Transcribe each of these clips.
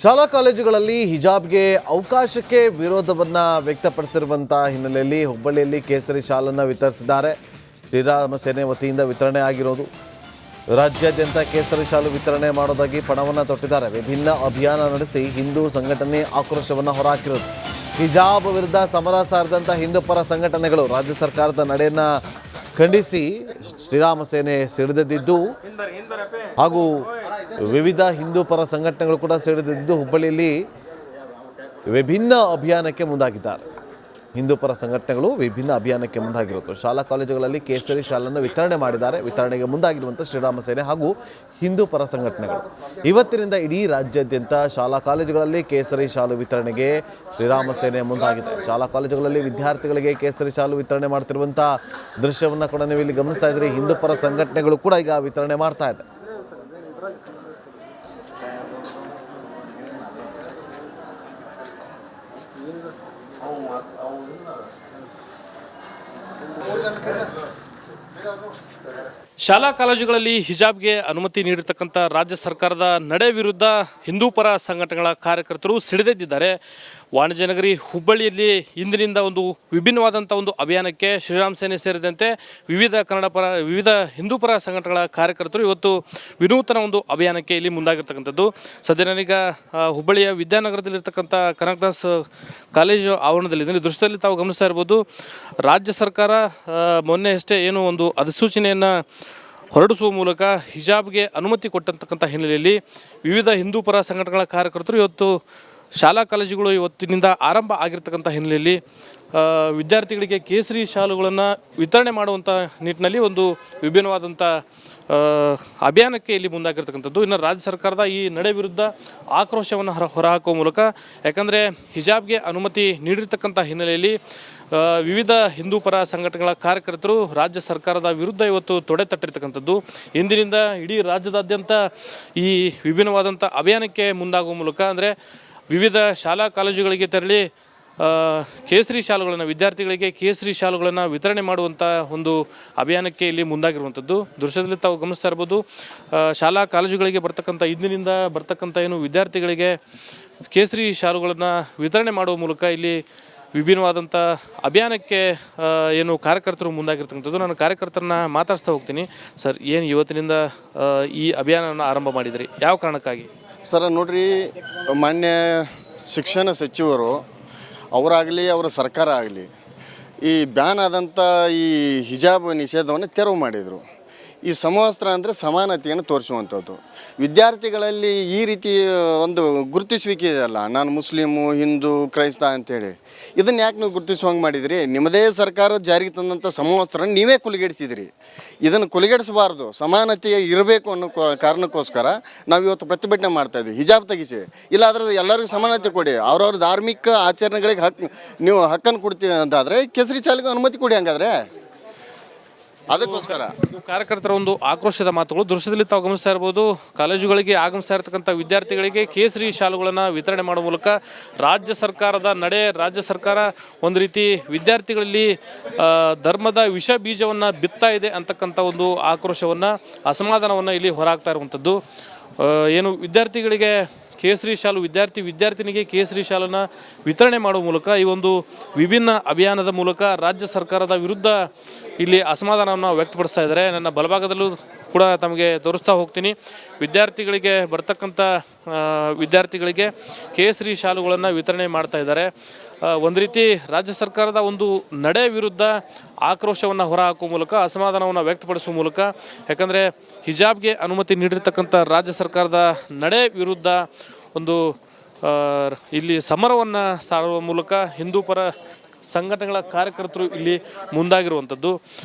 ಶಾಲಾ ಕಾಲೇಜುಗಳಲ್ಲಿ ಹಿಜಾಬ್ಗೆ ಅವಕಾಶಕ್ಕೆ ವಿರೋಧವನ್ನು ವ್ಯಕ್ತಪಡಿಸಿರುವಂಥ ಹಿನ್ನೆಲೆಯಲ್ಲಿ ಹುಬ್ಬಳ್ಳಿಯಲ್ಲಿ ಕೇಸರಿ ಶಾಲನ್ನು ವಿತರಿಸಿದ್ದಾರೆ. ಶ್ರೀರಾಮ ಸೇನೆ ವತಿಯಿಂದ ವಿತರಣೆ ಆಗಿರೋದು. ರಾಜ್ಯಾದ್ಯಂತ ಕೇಸರಿ ಶಾಲು ವಿತರಣೆ ಮಾಡೋದಾಗಿ ಪಣವನ್ನು ತೊಟ್ಟಿದ್ದಾರೆ. ವಿಭಿನ್ನ ಅಭಿಯಾನ ನಡೆಸಿ ಹಿಂದೂ ಸಂಘಟನೆ ಆಕ್ರೋಶವನ್ನು ಹೊರಹಾಕಿರೋದು. ಹಿಜಾಬ್ ವಿರುದ್ಧ ಸಮರ ಸಾರಿದಂಥ ಹಿಂದೂ ಪರ ಸಂಘಟನೆಗಳು ರಾಜ್ಯ ಸರ್ಕಾರದ ನಡೆಯನ್ನು ಖಂಡಿಸಿ ಶ್ರೀರಾಮ ಸೇನೆ ಸಿಡಿದೆದ್ದಿದ್ದು ಹಾಗೂ ವಿವಿಧ ಹಿಂದೂ ಪರ ಸಂಘಟನೆಗಳು ಕೂಡ ಸಿಡಿದೆದ್ದಿದ್ದು ಹುಬ್ಬಳ್ಳಿಯಲ್ಲಿ ವಿಭಿನ್ನ ಅಭಿಯಾನಕ್ಕೆ ಮುಂದಾಗಿದ್ದಾರೆ. ಹಿಂದೂ ಪರ ಸಂಘಟನೆಗಳು ವಿಭಿನ್ನ ಅಭಿಯಾನಕ್ಕೆ ಮುಂದಾಗಿರುವುದು. ಶಾಲಾ ಕಾಲೇಜುಗಳಲ್ಲಿ ಕೇಸರಿ ಶಾಲನ್ನು ವಿತರಣೆ ಮಾಡಿದ್ದಾರೆ. ವಿತರಣೆಗೆ ಮುಂದಾಗಿರುವಂಥ ಶ್ರೀರಾಮ ಸೇನೆ ಹಾಗೂ ಹಿಂದೂ ಪರ ಸಂಘಟನೆಗಳು ಇವತ್ತಿನಿಂದ ಇಡೀ ರಾಜ್ಯಾದ್ಯಂತ ಶಾಲಾ ಕಾಲೇಜುಗಳಲ್ಲಿ ಕೇಸರಿ ಶಾಲು ವಿತರಣೆಗೆ ಶ್ರೀರಾಮ ಸೇನೆ ಮುಂದಾಗಿದೆ. ಶಾಲಾ ಕಾಲೇಜುಗಳಲ್ಲಿ ವಿದ್ಯಾರ್ಥಿಗಳಿಗೆ ಕೇಸರಿ ಶಾಲು ವಿತರಣೆ ಮಾಡ್ತಿರುವಂಥ ದೃಶ್ಯವನ್ನು ಕೂಡ ನೀವು ಇಲ್ಲಿ ಗಮನಿಸ್ತಾ ಇದ್ದೀರಿ. ಹಿಂದೂ ಪರ ಸಂಘಟನೆಗಳು ಕೂಡ ಈಗ ವಿತರಣೆ ಮಾಡ್ತಾ ಇದೆ. ಶಾಲಾ ಕಾಲೇಜುಗಳಲ್ಲಿ ಹಿಜಾಬ್ಗೆ ಅನುಮತಿ ನೀಡಿರ್ತಕ್ಕಂಥ ರಾಜ್ಯ ಸರ್ಕಾರದ ನಡೆ ವಿರುದ್ಧ ಹಿಂದೂ ಪರ ಸಂಘಟನೆಗಳ ಕಾರ್ಯಕರ್ತರು ಸಿಡಿದೆದ್ದಿದ್ದಾರೆ. ವಾಣಿಜ್ಯ ನಗರಿ ಹುಬ್ಬಳ್ಳಿಯಲ್ಲಿ ಇಂದಿನಿಂದ ಒಂದು ವಿಭಿನ್ನವಾದಂಥ ಒಂದು ಅಭಿಯಾನಕ್ಕೆ ಶ್ರೀರಾಮ ಸೇನೆ ಸೇರಿದಂತೆ ವಿವಿಧ ಹಿಂದೂ ಪರ ಸಂಘಟನೆಗಳ ಕಾರ್ಯಕರ್ತರು ಇವತ್ತು ವಿನೂತನ ಒಂದು ಅಭಿಯಾನಕ್ಕೆ ಇಲ್ಲಿ ಮುಂದಾಗಿರ್ತಕ್ಕಂಥದ್ದು. ಸದ್ಯ ನಾನೀಗ ಹುಬ್ಬಳ್ಳಿಯ ವಿದ್ಯಾನಗರದಲ್ಲಿರ್ತಕ್ಕಂಥ ಕನಕದಾಸ್ ಕಾಲೇಜು ಆವರಣದಲ್ಲಿ ದೃಶ್ಯದಲ್ಲಿ ತಾವು ಗಮನಿಸ್ತಾ ಇರ್ಬೋದು. ರಾಜ್ಯ ಸರ್ಕಾರ ಮೊನ್ನೆ ಅಷ್ಟೇ ಏನು ಒಂದು ಅಧಿಸೂಚನೆಯನ್ನು ಹೊರಡಿಸುವ ಮೂಲಕ ಹಿಜಾಬ್ಗೆ ಅನುಮತಿ ಕೊಟ್ಟಂತಕ್ಕಂಥ ಹಿನ್ನೆಲೆಯಲ್ಲಿ ವಿವಿಧ ಹಿಂದೂ ಪರ ಸಂಘಟನೆಗಳ ಕಾರ್ಯಕರ್ತರು ಇವತ್ತು ಶಾಲಾ ಕಾಲೇಜುಗಳು ಇವತ್ತಿನಿಂದ ಆರಂಭ ಆಗಿರ್ತಕ್ಕಂಥ ಹಿನ್ನೆಲೆಯಲ್ಲಿ ವಿದ್ಯಾರ್ಥಿಗಳಿಗೆ ಕೇಸರಿ ಶಾಲುಗಳನ್ನು ವಿತರಣೆ ಮಾಡುವಂಥ ನಿಟ್ಟಿನಲ್ಲಿ ಒಂದು ವಿಭಿನ್ನವಾದಂಥ ಅಭಿಯಾನಕ್ಕೆ ಇಲ್ಲಿ ಮುಂದಾಗಿರ್ತಕ್ಕಂಥದ್ದು. ಇನ್ನು ರಾಜ್ಯ ಸರ್ಕಾರದ ಈ ನಡೆ ವಿರುದ್ಧ ಆಕ್ರೋಶವನ್ನು ಹೊರಹಾಕುವ ಮೂಲಕ, ಯಾಕಂದರೆ ಹಿಜಾಬ್ಗೆ ಅನುಮತಿ ನೀಡಿರ್ತಕ್ಕಂಥ ಹಿನ್ನೆಲೆಯಲ್ಲಿ ವಿವಿಧ ಹಿಂದೂ ಪರ ಸಂಘಟನೆಗಳ ಕಾರ್ಯಕರ್ತರು ರಾಜ್ಯ ಸರ್ಕಾರದ ವಿರುದ್ಧ ಇವತ್ತು ತೊಡೆ ತಟ್ಟಿರ್ತಕ್ಕಂಥದ್ದು. ಇಂದಿನಿಂದ ಇಡೀ ರಾಜ್ಯದಾದ್ಯಂತ ಈ ವಿಭಿನ್ನವಾದಂಥ ಅಭಿಯಾನಕ್ಕೆ ಮುಂದಾಗುವ ಮೂಲಕ, ಅಂದರೆ ವಿವಿಧ ಶಾಲಾ ಕಾಲೇಜುಗಳಿಗೆ ತೆರಳಿ ಕೇಸರಿ ಶಾಲುಗಳನ್ನು ವಿದ್ಯಾರ್ಥಿಗಳಿಗೆ ಕೇಸರಿ ಶಾಲುಗಳನ್ನು ವಿತರಣೆ ಮಾಡುವಂಥ ಒಂದು ಅಭಿಯಾನಕ್ಕೆ ಇಲ್ಲಿ ಮುಂದಾಗಿರುವಂಥದ್ದು. ದೃಶ್ಯದಲ್ಲಿ ತಾವು ಗಮನಿಸ್ತಾ ಇರ್ಬೋದು. ಶಾಲಾ ಕಾಲೇಜುಗಳಿಗೆ ಇಂದಿನಿಂದ ಬರ್ತಕ್ಕಂಥ ಏನು ವಿದ್ಯಾರ್ಥಿಗಳಿಗೆ ಕೇಸರಿ ಶಾಲುಗಳನ್ನು ವಿತರಣೆ ಮಾಡುವ ಮೂಲಕ ಇಲ್ಲಿ ವಿಭಿನ್ನವಾದಂಥ ಅಭಿಯಾನಕ್ಕೆ ಏನು ಕಾರ್ಯಕರ್ತರು ಮುಂದಾಗಿರ್ತಕ್ಕಂಥದ್ದು. ನಾನು ಕಾರ್ಯಕರ್ತರನ್ನ ಮಾತಾಡ್ಸ್ತಾ ಹೋಗ್ತೀನಿ. ಸರ್, ಏನು ಇವತ್ತಿನಿಂದ ಈ ಅಭಿಯಾನವನ್ನು ಆರಂಭ ಮಾಡಿದ್ರಿ, ಯಾವ ಕಾರಣಕ್ಕಾಗಿ? ಸರ್ ನೋಡ್ರಿ, ಮಾನ್ಯ ಶಿಕ್ಷಣ ಸಚಿವರು ಅವರಾಗಲಿ ಅವರ ಸರ್ಕಾರ ಆಗಲಿ ಈ ಬ್ಯಾನ್ ಆದಂಥ ಈ ಹಿಜಾಬ್ ನಿಷೇಧವನ್ನು ತೆರವು ಮಾಡಿದರು. ಈ ಸಮವಸ್ತ್ರ ಅಂದರೆ ಸಮಾನತೆಯನ್ನು ತೋರಿಸುವಂಥದ್ದು. ವಿದ್ಯಾರ್ಥಿಗಳಲ್ಲಿ ಈ ರೀತಿ ಒಂದು ಗುರುತಿಸುವಿಕೆ ಇದೆಯಲ್ಲ, ನಾನು ಮುಸ್ಲಿಮು, ಹಿಂದೂ, ಕ್ರೈಸ್ತ ಅಂಥೇಳಿ, ಇದನ್ನು ಯಾಕೆ ನೀವು ಗುರುತಿಸುವಂಗೆ ಮಾಡಿದಿರಿ? ನಿಮ್ಮದೇ ಸರ್ಕಾರ ಜಾರಿಗೆ ತಂದಂಥ ಸಮವಸ್ತ್ರ ನೀವೇ ಕುಲಿಗೆಡಿಸಿದಿರಿ. ಇದನ್ನು ಕುಲಿಗೆಡಿಸಬಾರ್ದು, ಸಮಾನತೆ ಇರಬೇಕು ಅನ್ನೋ ಕಾರಣಕ್ಕೋಸ್ಕರ ನಾವು ಇವತ್ತು ಪ್ರತಿಭಟನೆ ಮಾಡ್ತಾಯಿದ್ವಿ. ಹಿಜಾಬ್ ತೆಗಿಸಿ, ಇಲ್ಲಾದ್ರೆ ಎಲ್ಲರಿಗೂ ಸಮಾನತೆ ಕೊಡಿ, ಅವ್ರವ್ರ ಧಾರ್ಮಿಕ ಆಚರಣೆಗಳಿಗೆ ನೀವು ಹಕ್ಕನ್ನು ಕೊಡ್ತೀವಿ ಅಂತಾದರೆ ಕೇಸರಿ ಶಾಲೆಗೆ ಅನುಮತಿ ಕೊಡಿ. ಹಂಗಾದ್ರೆ ಅದಕ್ಕೋಸ್ಕರ ಕಾರ್ಯಕರ್ತರ ಒಂದು ಆಕ್ರೋಶದ ಮಾತುಗಳು. ದೃಶ್ಯದಲ್ಲಿ ತಾವು ಗಮನಿಸ್ತಾ ಇರ್ಬೋದು. ಕಾಲೇಜುಗಳಿಗೆ ಆಗಮಿಸ್ತಾ ಇರತಕ್ಕಂಥ ವಿದ್ಯಾರ್ಥಿಗಳಿಗೆ ಕೇಸರಿ ಶಾಲುಗಳನ್ನು ವಿತರಣೆ ಮಾಡುವ ಮೂಲಕ ರಾಜ್ಯ ಸರ್ಕಾರ ಒಂದು ರೀತಿ ವಿದ್ಯಾರ್ಥಿಗಳಲ್ಲಿ ಧರ್ಮದ ವಿಷ ಬೀಜವನ್ನು ಬಿತ್ತಾ ಇದೆ ಅಂತಕ್ಕಂಥ ಒಂದು ಆಕ್ರೋಶವನ್ನು, ಅಸಮಾಧಾನವನ್ನು ಇಲ್ಲಿ ಹೊರಹಾಕ್ತಾ ಇರುವಂಥದ್ದು. ಏನು ವಿದ್ಯಾರ್ಥಿಗಳಿಗೆ ಕೇಸರಿ ಶಾಲು, ವಿದ್ಯಾರ್ಥಿನಿಗೆ ಕೇಸರಿ ಶಾಲನ್ನು ವಿತರಣೆ ಮಾಡುವ ಮೂಲಕ ಈ ಒಂದು ವಿಭಿನ್ನ ಅಭಿಯಾನದ ಮೂಲಕ ರಾಜ್ಯ ಸರ್ಕಾರದ ವಿರುದ್ಧ ಇಲ್ಲಿ ಅಸಮಾಧಾನವನ್ನು ವ್ಯಕ್ತಪಡಿಸ್ತಾ ಇದ್ದಾರೆ. ನನ್ನ ಬಲಭಾಗದಲ್ಲೂ ಕೂಡ ತಮಗೆ ತೋರಿಸ್ತಾ ಹೋಗ್ತೀನಿ. ವಿದ್ಯಾರ್ಥಿಗಳಿಗೆ ಕೇಸರಿ ಶಾಲುಗಳನ್ನು ವಿತರಣೆ ಮಾಡ್ತಾ ಇದ್ದಾರೆ. ಒಂದು ರೀತಿ ರಾಜ್ಯ ಸರ್ಕಾರದ ಒಂದು ನಡೆ ವಿರುದ್ಧ ಆಕ್ರೋಶವನ್ನು ಹೊರಹಾಕುವ ಮೂಲಕ, ಅಸಮಾಧಾನವನ್ನು ವ್ಯಕ್ತಪಡಿಸುವ ಮೂಲಕ, ಯಾಕಂದರೆ ಹಿಜಾಬ್ಗೆ ಅನುಮತಿ ನೀಡಿರ್ತಕ್ಕಂಥ ರಾಜ್ಯ ಸರ್ಕಾರದ ನಡೆ ವಿರುದ್ಧ ಒಂದು ಇಲ್ಲಿ ಸಮರವನ್ನು ಸಾರುವ ಮೂಲಕ ಹಿಂದೂ ಪರ ಸಂಘಟನೆಗಳ ಕಾರ್ಯಕರ್ತರು ಇಲ್ಲಿ ಮುಂದಾಗಿರುವಂಥದ್ದು.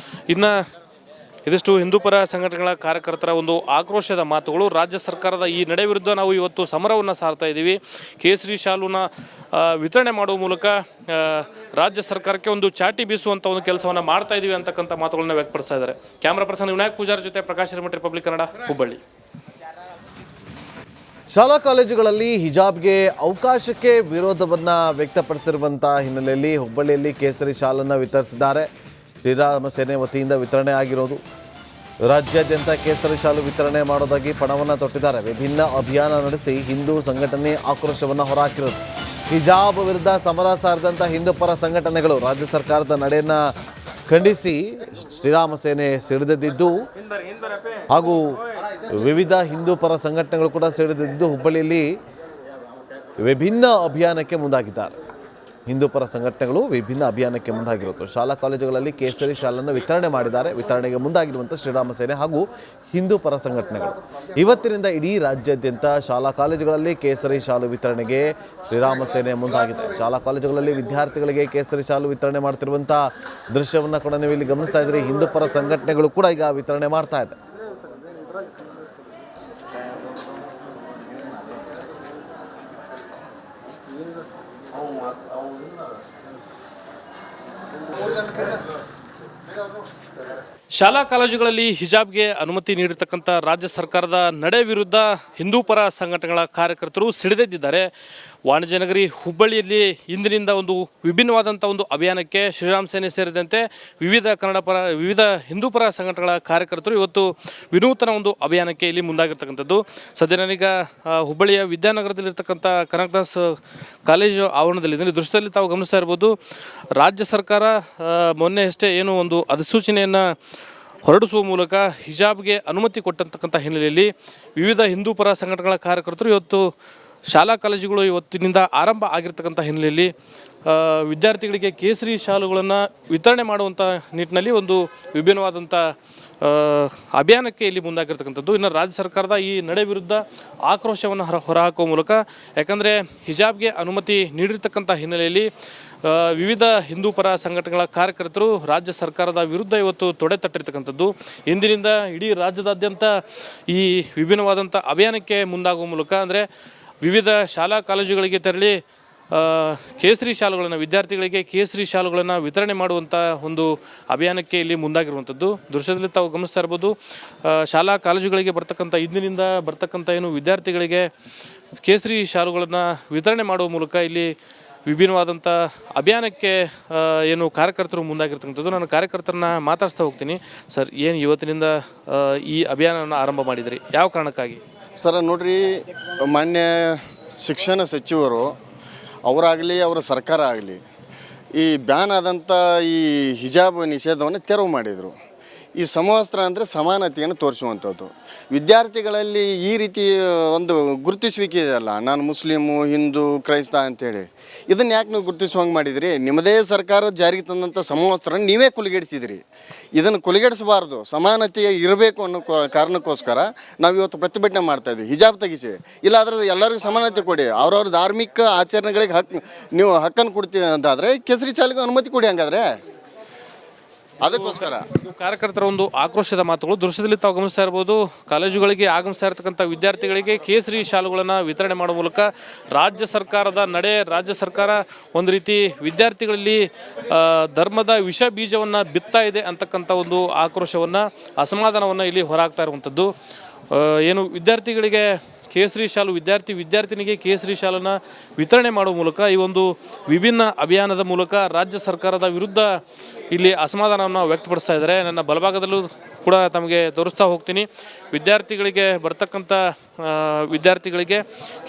ಇನ್ನು ಇದಿಷ್ಟು ಹಿಂದೂ ಪರ ಸಂಘಟನೆಗಳ ಕಾರ್ಯಕರ್ತರ ಒಂದು ಆಕ್ರೋಶದ ಮಾತುಗಳು. ರಾಜ್ಯ ಸರ್ಕಾರದ ಈ ನಡೆ ವಿರುದ್ಧ ನಾವು ಇವತ್ತು ಸಮರವನ್ನು ಸಾರ್ತಾ ಇದ್ದೀವಿ. ಕೇಸರಿ ಶಾಲುನ ವಿತರಣೆ ಮಾಡುವ ಮೂಲಕ ರಾಜ್ಯ ಸರ್ಕಾರಕ್ಕೆ ಒಂದು ಚಾಟಿ ಬೀಸುವಂಥ ಒಂದು ಕೆಲಸವನ್ನು ಮಾಡ್ತಾ ಇದ್ದೀವಿ ಅಂತಕ್ಕಂಥ ಮಾತುಗಳನ್ನ ವ್ಯಕ್ತಪಡಿಸ್ತಾ ಇದ್ದಾರೆ. ಕ್ಯಾಮ್ರಾ ಪರ್ಸನ್ ವಿನಾಯಕ್ ಪೂಜಾರ್ ಜೊತೆ ಪ್ರಕಾಶ್ ಹಿರೇಮಠ, ರಿಪಬ್ಲಿಕ್ ಕನ್ನಡ, ಹುಬ್ಬಳ್ಳಿ. ಶಾಲಾ ಕಾಲೇಜುಗಳಲ್ಲಿ ಹಿಜಾಬ್ಗೆ ಅವಕಾಶಕ್ಕೆ ವಿರೋಧವನ್ನು ವ್ಯಕ್ತಪಡಿಸಿರುವಂಥ ಹಿನ್ನೆಲೆಯಲ್ಲಿ ಹುಬ್ಬಳ್ಳಿಯಲ್ಲಿ ಕೇಸರಿ ಶಾಲನ್ನು ವಿತರಿಸಿದ್ದಾರೆ. ಶ್ರೀರಾಮ ಸೇನೆ ವತಿಯಿಂದ ವಿತರಣೆ ಆಗಿರೋದು. ರಾಜ್ಯಾದ್ಯಂತ ಕೇಸರಿ ಶಾಲು ವಿತರಣೆ ಮಾಡೋದಾಗಿ ಪಣವನ್ನು ತೊಟ್ಟಿದ್ದಾರೆ. ವಿಭಿನ್ನ ಅಭಿಯಾನ ನಡೆಸಿ ಹಿಂದೂ ಸಂಘಟನೆ ಆಕ್ರೋಶವನ್ನು ಹೊರಹಾಕಿರೋದು. ಹಿಜಾಬ್ ವಿರುದ್ಧ ಸಮರ ಸಾರಿದಂಥ ಹಿಂದೂ ಪರ ಸಂಘಟನೆಗಳು ರಾಜ್ಯ ಸರ್ಕಾರದ ನಡೆಯನ್ನು ಖಂಡಿಸಿ ಶ್ರೀರಾಮ ಸೇನೆ ಸಿಡಿದೆದ್ದಿದ್ದು ಹಾಗೂ ವಿವಿಧ ಹಿಂದೂ ಪರ ಸಂಘಟನೆಗಳು ಕೂಡ ಸಿಡಿದೆದ್ದಿದ್ದು ಹುಬ್ಬಳ್ಳಿಯಲ್ಲಿ ವಿಭಿನ್ನ ಅಭಿಯಾನಕ್ಕೆ ಮುಂದಾಗಿದ್ದಾರೆ. ಹಿಂದೂ ಪರ ಸಂಘಟನೆಗಳು ವಿಭಿನ್ನ ಅಭಿಯಾನಕ್ಕೆ ಮುಂದಾಗಿರುವುದು. ಶಾಲಾ ಕಾಲೇಜುಗಳಲ್ಲಿ ಕೇಸರಿ ಶಾಲನ್ನು ವಿತರಣೆ ಮಾಡಿದ್ದಾರೆ. ವಿತರಣೆಗೆ ಮುಂದಾಗಿರುವಂಥ ಶ್ರೀರಾಮ ಸೇನೆ ಹಾಗೂ ಹಿಂದೂ ಪರ ಸಂಘಟನೆಗಳು ಇವತ್ತಿನಿಂದ ಇಡೀ ರಾಜ್ಯಾದ್ಯಂತ ಶಾಲಾ ಕಾಲೇಜುಗಳಲ್ಲಿ ಕೇಸರಿ ಶಾಲು ವಿತರಣೆಗೆ ಶ್ರೀರಾಮ ಸೇನೆ ಮುಂದಾಗಿದೆ. ಶಾಲಾ ಕಾಲೇಜುಗಳಲ್ಲಿ ವಿದ್ಯಾರ್ಥಿಗಳಿಗೆ ಕೇಸರಿ ಶಾಲು ವಿತರಣೆ ಮಾಡ್ತಿರುವಂಥ ದೃಶ್ಯವನ್ನು ಕೂಡ ನೀವು ಇಲ್ಲಿ ಗಮನಿಸ್ತಾ ಇದ್ದೀರಿ. ಹಿಂದೂ ಪರ ಸಂಘಟನೆಗಳು ಕೂಡ ಈಗ ವಿತರಣೆ ಮಾಡ್ತಾ ಇದೆ. ಶಾಲಾ ಕಾಲೇಜುಗಳಲ್ಲಿ ಹಿಜಾಬ್ಗೆ ಅನುಮತಿ ನೀಡಿರ್ತಕ್ಕಂಥ ರಾಜ್ಯ ಸರ್ಕಾರದ ನಡೆ ವಿರುದ್ಧ ಹಿಂದೂ ಪರ ಸಂಘಟನೆಗಳ ಕಾರ್ಯಕರ್ತರು ಸಿಡಿದೆದ್ದಿದ್ದಾರೆ. ವಾಣಿಜ್ಯ ನಗರಿ ಹುಬ್ಬಳ್ಳಿಯಲ್ಲಿ ಇಂದಿನಿಂದ ಒಂದು ವಿಭಿನ್ನವಾದಂಥ ಒಂದು ಅಭಿಯಾನಕ್ಕೆ ಶ್ರೀರಾಮ್ ಸೇನೆ ಸೇರಿದಂತೆ ವಿವಿಧ ಹಿಂದೂ ಪರ ಸಂಘಟನೆಗಳ ಕಾರ್ಯಕರ್ತರು ಇವತ್ತು ವಿನೂತನ ಒಂದು ಅಭಿಯಾನಕ್ಕೆ ಇಲ್ಲಿ ಮುಂದಾಗಿರ್ತಕ್ಕಂಥದ್ದು. ಸದ್ಯ ನಾನೀಗ ಹುಬ್ಬಳ್ಳಿಯ ವಿದ್ಯಾನಗರದಲ್ಲಿರ್ತಕ್ಕಂಥ ಕನಕದಾಸ್ ಕಾಲೇಜು ಆವರಣದಲ್ಲಿ ಇದನ್ನು ದೃಶ್ಯದಲ್ಲಿ ತಾವು ಗಮನಿಸ್ತಾ ಇರ್ಬೋದು. ರಾಜ್ಯ ಸರ್ಕಾರ ಮೊನ್ನೆ ಅಷ್ಟೇ ಏನು ಒಂದು ಅಧಿಸೂಚನೆಯನ್ನು ಹೊರಡಿಸುವ ಮೂಲಕ ಹಿಜಾಬ್ಗೆ ಅನುಮತಿ ಕೊಟ್ಟಂತಕ್ಕಂಥ ಹಿನ್ನೆಲೆಯಲ್ಲಿ ವಿವಿಧ ಹಿಂದೂ ಪರ ಸಂಘಟನೆಗಳ ಕಾರ್ಯಕರ್ತರು ಇವತ್ತು ಶಾಲಾ ಕಾಲೇಜುಗಳು ಇವತ್ತಿನಿಂದ ಆರಂಭ ಆಗಿರ್ತಕ್ಕಂಥ ಹಿನ್ನೆಲೆಯಲ್ಲಿ ವಿದ್ಯಾರ್ಥಿಗಳಿಗೆ ಕೇಸರಿ ಶಾಲುಗಳನ್ನು ವಿತರಣೆ ಮಾಡುವಂಥ ನಿಟ್ಟಿನಲ್ಲಿ ಒಂದು ವಿಭಿನ್ನವಾದಂಥ ಅಭಿಯಾನಕ್ಕೆ ಇಲ್ಲಿ ಮುಂದಾಗಿರ್ತಕ್ಕಂಥದ್ದು. ಇನ್ನು ರಾಜ್ಯ ಸರ್ಕಾರದ ಈ ನಡೆ ವಿರುದ್ಧ ಆಕ್ರೋಶವನ್ನು ಹೊರಹಾಕುವ ಮೂಲಕ, ಯಾಕಂದರೆ ಹಿಜಾಬ್ಗೆ ಅನುಮತಿ ನೀಡಿರ್ತಕ್ಕಂಥ ಹಿನ್ನೆಲೆಯಲ್ಲಿ ವಿವಿಧ ಹಿಂದೂ ಪರ ಸಂಘಟನೆಗಳ ಕಾರ್ಯಕರ್ತರು ರಾಜ್ಯ ಸರ್ಕಾರದ ವಿರುದ್ಧ ಇವತ್ತು ತೊಡೆ ತಟ್ಟಿರ್ತಕ್ಕಂಥದ್ದು. ಇಂದಿನಿಂದ ಇಡೀ ರಾಜ್ಯದಾದ್ಯಂತ ಈ ವಿಭಿನ್ನವಾದಂಥ ಅಭಿಯಾನಕ್ಕೆ ಮುಂದಾಗುವ ಮೂಲಕ, ಅಂದರೆ ವಿವಿಧ ಶಾಲಾ ಕಾಲೇಜುಗಳಿಗೆ ತೆರಳಿ ಕೇಸರಿ ಶಾಲುಗಳನ್ನು ವಿದ್ಯಾರ್ಥಿಗಳಿಗೆ ಕೇಸರಿ ಶಾಲುಗಳನ್ನು ವಿತರಣೆ ಮಾಡುವಂಥ ಒಂದು ಅಭಿಯಾನಕ್ಕೆ ಇಲ್ಲಿ ಮುಂದಾಗಿರುವಂಥದ್ದು. ದೃಶ್ಯದಲ್ಲಿ ತಾವು ಗಮನಿಸ್ತಾ ಇರ್ಬೋದು. ಶಾಲಾ ಕಾಲೇಜುಗಳಿಗೆ ಇಂದಿನಿಂದ ಬರ್ತಕ್ಕಂಥ ಏನು ವಿದ್ಯಾರ್ಥಿಗಳಿಗೆ ಕೇಸರಿ ಶಾಲುಗಳನ್ನು ವಿತರಣೆ ಮಾಡುವ ಮೂಲಕ ಇಲ್ಲಿ ವಿಭಿನ್ನವಾದಂಥ ಅಭಿಯಾನಕ್ಕೆ ಏನು ಕಾರ್ಯಕರ್ತರು ಮುಂದಾಗಿರ್ತಕ್ಕಂಥದ್ದು. ನಾನು ಕಾರ್ಯಕರ್ತರನ್ನ ಮಾತಾಡ್ಸ್ತಾ ಹೋಗ್ತೀನಿ. ಸರ್, ಏನು ಇವತ್ತಿನಿಂದ ಈ ಅಭಿಯಾನವನ್ನು ಆರಂಭ ಮಾಡಿದ್ರಿ, ಯಾವ ಕಾರಣಕ್ಕಾಗಿ? ಸರ್ ನೋಡ್ರಿ, ಮಾನ್ಯ ಶಿಕ್ಷಣ ಸಚಿವರು ಅವರಾಗಲಿ ಅವರ ಸರ್ಕಾರ ಆಗಲಿ ಈ ಬ್ಯಾನ್ ಆದಂಥ ಈ ಹಿಜಾಬ್ ನಿಷೇಧವನ್ನು ತೆರವು ಮಾಡಿದರು. ಈ ಸಮವಸ್ತ್ರ ಅಂದರೆ ಸಮಾನತೆಯನ್ನು ತೋರಿಸುವಂಥದ್ದು. ವಿದ್ಯಾರ್ಥಿಗಳಲ್ಲಿ ಈ ರೀತಿ ಒಂದು ಗುರುತಿಸುವಿಕೆ ಇದೆಯಲ್ಲ, ನಾನು ಮುಸ್ಲಿಮು, ಹಿಂದೂ, ಕ್ರೈಸ್ತ ಅಂಥೇಳಿ, ಇದನ್ನು ಯಾಕೆ ನೀವು ಗುರುತಿಸುವಂಗೆ ಮಾಡಿದಿರಿ? ನಿಮ್ಮದೇ ಸರ್ಕಾರ ಜಾರಿಗೆ ತಂದಂಥ ಸಮವಸ್ತ್ರ ನೀವೇ ಕುಲಿಗೆಡಿಸಿದಿರಿ. ಇದನ್ನು ಕುಲಿಗೆಡಿಸಬಾರ್ದು, ಸಮಾನತೆ ಇರಬೇಕು ಅನ್ನೋ ಕಾರಣಕ್ಕೋಸ್ಕರ ನಾವು ಇವತ್ತು ಪ್ರತಿಭಟನೆ ಮಾಡ್ತಾಯಿದ್ವಿ. ಹಿಜಾಬ್ ತೆಗಿಸಿ, ಇಲ್ಲಾಂದ್ರೆ ಎಲ್ಲರಿಗೂ ಸಮಾನತೆ ಕೊಡಿ. ಅವ್ರವ್ರ ಧಾರ್ಮಿಕ ಆಚರಣೆಗಳಿಗೆ ನೀವು ಹಕ್ಕನ್ನು ಕೊಡ್ತೀವಿ ಅಂತಾದರೆ ಕೇಸರಿ ಶಾಲೆಗೆ ಅನುಮತಿ ಕೊಡಿ. ಹಂಗಾದ್ರೆ ಅದಕ್ಕೋಸ್ಕರ ಕಾರ್ಯಕರ್ತರ ಒಂದು ಆಕ್ರೋಶದ ಮಾತುಗಳು ದೃಶ್ಯದಲ್ಲಿ ತಾವು ಗಮನಿಸ್ತಾ ಇರ್ಬೋದು. ಕಾಲೇಜುಗಳಿಗೆ ಆಗಮಿಸ್ತಾ ಇರತಕ್ಕಂಥ ವಿದ್ಯಾರ್ಥಿಗಳಿಗೆ ಕೇಸರಿ ಶಾಲುಗಳನ್ನು ವಿತರಣೆ ಮಾಡುವ ಮೂಲಕ ರಾಜ್ಯ ಸರ್ಕಾರ ಒಂದು ರೀತಿ ವಿದ್ಯಾರ್ಥಿಗಳಲ್ಲಿ ಧರ್ಮದ ವಿಷ ಬೀಜವನ್ನು ಬಿತ್ತಾ ಇದೆ ಅಂತಕ್ಕಂಥ ಒಂದು ಆಕ್ರೋಶವನ್ನು, ಅಸಮಾಧಾನವನ್ನು ಇಲ್ಲಿ ಹೊರಹಾಕ್ತಾ ಇರುವಂಥದ್ದು. ಏನು ವಿದ್ಯಾರ್ಥಿಗಳಿಗೆ ಕೇಸರಿ ಶಾಲು ವಿದ್ಯಾರ್ಥಿನಿಗೆ ಕೇಸರಿ ಶಾಲನ್ನು ವಿತರಣೆ ಮಾಡುವ ಮೂಲಕ ಈ ಒಂದು ವಿಭಿನ್ನ ಅಭಿಯಾನದ ಮೂಲಕ ರಾಜ್ಯ ಸರ್ಕಾರದ ವಿರುದ್ಧ ಇಲ್ಲಿ ಅಸಮಾಧಾನವನ್ನು ವ್ಯಕ್ತಪಡಿಸ್ತಾ ಇದ್ದಾರೆ. ನನ್ನ ಬಲಭಾಗದಲ್ಲೂ ಕೂಡ ತಮಗೆ ತೋರಿಸ್ತಾ ಹೋಗ್ತೀನಿ. ವಿದ್ಯಾರ್ಥಿಗಳಿಗೆ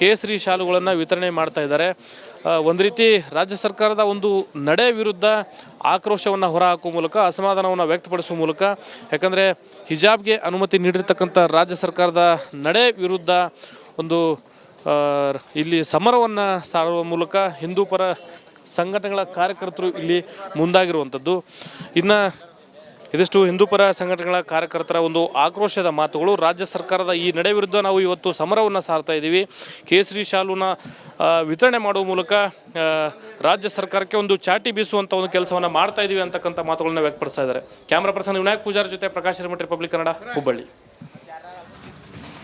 ಕೇಸರಿ ಶಾಲುಗಳನ್ನು ವಿತರಣೆ ಮಾಡ್ತಾ ಇದ್ದಾರೆ. ಒಂದು ರೀತಿ ರಾಜ್ಯ ಸರ್ಕಾರದ ಒಂದು ನಡೆ ವಿರುದ್ಧ ಆಕ್ರೋಶವನ್ನು ಹೊರಹಾಕುವ ಮೂಲಕ, ಅಸಮಾಧಾನವನ್ನು ವ್ಯಕ್ತಪಡಿಸುವ ಮೂಲಕ, ಯಾಕಂದರೆ ಹಿಜಾಬ್ಗೆ ಅನುಮತಿ ನೀಡಿರ್ತಕ್ಕಂಥ ರಾಜ್ಯ ಸರ್ಕಾರದ ನಡೆ ವಿರುದ್ಧ ಒಂದು ಇಲ್ಲಿ ಸಮರವನ್ನು ಸಾರುವ ಮೂಲಕ ಹಿಂದೂ ಪರ ಸಂಘಟನೆಗಳ ಕಾರ್ಯಕರ್ತರು ಇಲ್ಲಿ ಮುಂದಾಗಿರುವಂಥದ್ದು. ಇನ್ನು ಇದಿಷ್ಟು ಹಿಂದೂ ಪರ ಸಂಘಟನೆಗಳ ಕಾರ್ಯಕರ್ತರ ಒಂದು ಆಕ್ರೋಶದ ಮಾತುಗಳು. ರಾಜ್ಯ ಸರ್ಕಾರದ ಈ ನಡೆ ವಿರುದ್ಧ ನಾವು ಇವತ್ತು ಸಮರವನ್ನು ಸಾರ್ತಾ ಇದ್ದೀವಿ. ಕೇಸರಿ ಶಾಲುನ ವಿತರಣೆ ಮಾಡುವ ಮೂಲಕ ರಾಜ್ಯ ಸರ್ಕಾರಕ್ಕೆ ಒಂದು ಚಾಟಿ ಬೀಸುವಂಥ ಒಂದು ಕೆಲಸವನ್ನು ಮಾಡ್ತಾ ಇದ್ದೀವಿ ಅಂತಕ್ಕಂಥ ಮಾತುಗಳನ್ನ ವ್ಯಕ್ತಪಡಿಸ್ತಾ ಇದ್ದಾರೆ. ಕ್ಯಾಮ್ರಾ ಪರ್ಸನ್ ವಿನಾಯಕ್ ಪೂಜಾರಿ ಜೊತೆ ಪ್ರಕಾಶ್ ಹಿರೇಮಠ, ರಿಪಬ್ಲಿಕ್ ಕನ್ನಡ, ಹುಬ್ಬಳ್ಳಿ.